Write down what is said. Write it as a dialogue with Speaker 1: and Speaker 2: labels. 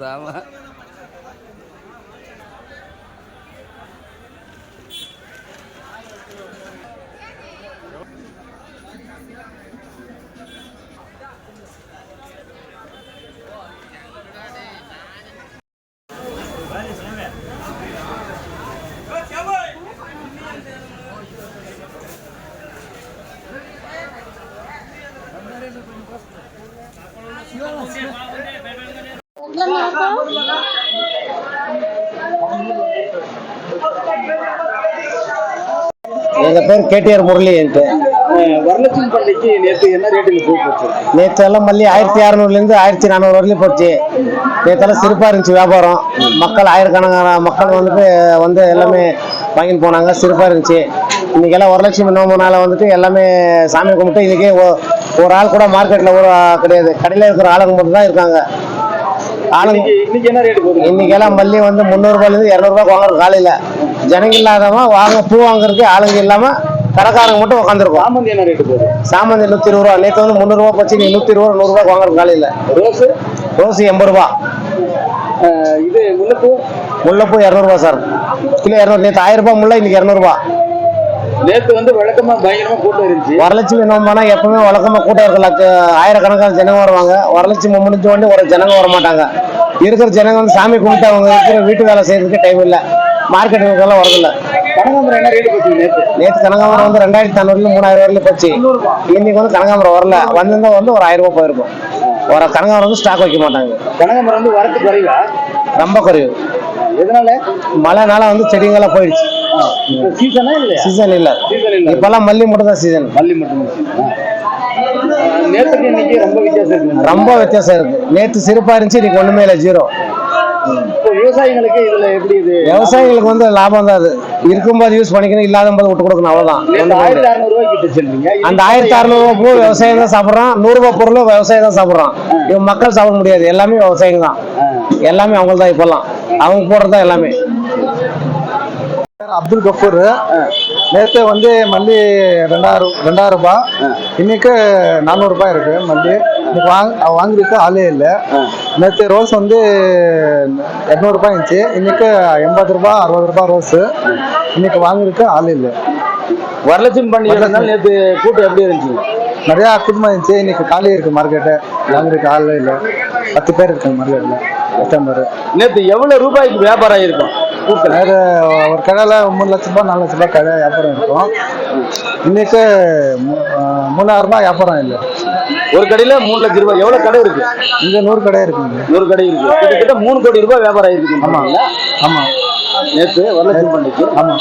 Speaker 1: ராமா
Speaker 2: எங்க பேர் கேடிஆர் முரளி.
Speaker 3: வரலட்சுமி பண்டிகைக்கு நேற்று என்ன ரேட்டுக்கு போச்சு?
Speaker 2: நேற்று எல்லாம் மல்லி 1600 1400 வரையிலும் போச்சு. நேற்றெல்லாம் சிறப்பாக இருந்துச்சு வியாபாரம். மக்கள் ஆயிரக்கணக்கான மக்கள் வந்து எல்லாமே வாங்கிட்டு போனாங்க. சிறப்பாக இருந்துச்சு. இன்னைக்கெல்லாம் வரலட்சுமி நோம்புனால எல்லாமே சாமி கும்பிட்டு இன்னைக்கு ஒரு ஆள் கூட மார்க்கெட்ல கிடையாது. கடையில் இருக்கிற ஆளுங்க மட்டும் தான் இருக்காங்க. இன்னைக்கெல்லாம் மல்லி 300 ரூபாயிலிருந்து 200 ரூபாய் வாங்குறது காலையில. ஜனங்க இல்லாதவங்க பூ வாங்குறதுக்கு ஆளுங்க இல்லாம கடைக்காரங்க மட்டும் உட்காந்துருக்கும்.
Speaker 3: சாமந்தி என்ன ரேட்டு போகுது?
Speaker 2: சாமந்தி 120 ரூபா. நேற்று 300 ரூபா போச்சு. 120 ரூபா 100 ரூபாய் வாங்குறது காலையில. ரோஸ் 80 ரூபா.
Speaker 3: இது
Speaker 2: முல்லைப்பூ 200 ரூபா சார். கிலோ 200. நேற்று 1000 ரூபாய் முல்லை, இன்னைக்கு 200 ரூபா.
Speaker 3: நேற்று வழக்கமா பயங்கரமா கூட்டம் இருந்துச்சு.
Speaker 2: வரலட்சுமி நோம்பானா எப்பவுமே வழக்கமா கூட்டம் இருக்கலாம். ஆயிரக்கணக்கான ஜனங்க வருவாங்க. வரலட்சுமி முடிஞ்ச உடனே ஒரு ஜனங்க வர மாட்டாங்க. இருக்கிற ஜனங்க சாமி கும்பிட்டு அவங்க இருக்கிற வீட்டு வேலை செய்யறதுக்கு டைம் இல்லை. மார்க்கெட்டுக்கெல்லாம் வரதில்லை.
Speaker 3: கனகாம்பரம் என்ன ரேட்டு போச்சு?
Speaker 2: நேற்று கனகாம்பரம் 2500 3000 வரையிலும் போச்சு. இன்னைக்கு கனகாம்பரம் வரல. வந்திருந்தா ஒரு 1000 ரூபாய் போயிருக்கும். ஒரு கனகாம்பரம் ஸ்டாக் வைக்க மாட்டாங்க.
Speaker 3: கனகாம்பரம் வரத்து குறைவா?
Speaker 2: ரொம்ப குறைவு.
Speaker 3: எதனால?
Speaker 2: மழைனால செடிங்கெல்லாம் போயிடுச்சு.
Speaker 3: சீசன் இல்ல.
Speaker 2: இப்பெல்லாம் மல்லி மட்டும் தான் சீசன்.
Speaker 3: மல்லி மட்டும். நேற்றுக்கு இன்னைக்கு ரொம்ப வித்தியாசம் இருக்கு.
Speaker 2: ரொம்ப வித்தியாசம் இருக்கு. நேற்று சிறப்பா இருந்துச்சு, இன்னைக்கு ஒண்ணுமே இல்லை, ஜீரோ.
Speaker 3: விவசாயிகளுக்கு இதுல எப்படி? இது
Speaker 2: விவசாயிகளுக்கு லாபம் தான். அது இருக்கும்போது யூஸ் பண்ணிக்கணும், இல்லாத போது விட்டு கொடுக்கணும், அவ்வளவுதான்.
Speaker 3: 1600 ரூபாய்க்கு சொல்றீங்க.
Speaker 2: அந்த 1600 பூ விவசாயம் தான் சாப்பிடுறான். 100 ரூபாய் பொருளும் விவசாயம் தான் சாப்பிடுறான். இவன் மக்கள் சாப்பிட முடியாது. எல்லாமே விவசாயம் தான். எல்லாமே அவங்க தான். இப்பெல்லாம் அவங்க போடுறதா எல்லாமே.
Speaker 4: அப்துல் கஃபூர். நேற்று மல்லி 2000 ரூபாய். இன்னைக்கு 400 ரூபாய் இருக்கு மல்லி. இன்னைக்கு வாங்குறதுக்கு ஆளே இல்லை. நேற்று ரோஸ் 200 ரூபாய் இருந்துச்சு. இன்னைக்கு 80 ரூபாய் 60 ரூபாய் ரோஸ். இன்னைக்கு வாங்குறதுக்கு ஆள் இல்லை.
Speaker 3: வரலட்சுமி பண்டிகை நேற்று கூட்டம் எப்படி இருந்துச்சு?
Speaker 4: நிறையா கூட்டமாக இருந்துச்சு. இன்னைக்கு காலி இருக்கு மார்க்கெட்டு. வாங்குறதுக்கு ஆள் இல்லை. 10 பேர் இருக்காங்க மார்க்கெட்ல, கஸ்டமர்.
Speaker 3: நேற்று எவ்வளவு ரூபாய்க்கு வியாபாரம் இருக்கும்?
Speaker 4: ஒரு கடையில் 3 லட்ச ரூபாய் 4 லட்ச ரூபாய் கடை வியாபாரம் இருக்கும். இன்னைக்கு 3000 ரூபாய் வியாபாரம் இல்லை.
Speaker 3: ஒரு கடையில 3 லட்சம் ரூபாய். எவ்வளவு கடை இருக்கு?
Speaker 4: இங்க 100 கடை இருக்குங்க.
Speaker 3: 100 கடை இருக்கு. கிட்டத்தட்ட 3 கோடி ரூபாய் வியாபாரம் இருக்கு.
Speaker 4: ஆமா.
Speaker 3: நேற்று வரலட்சுமி பண்டிகை.
Speaker 4: ஆமா.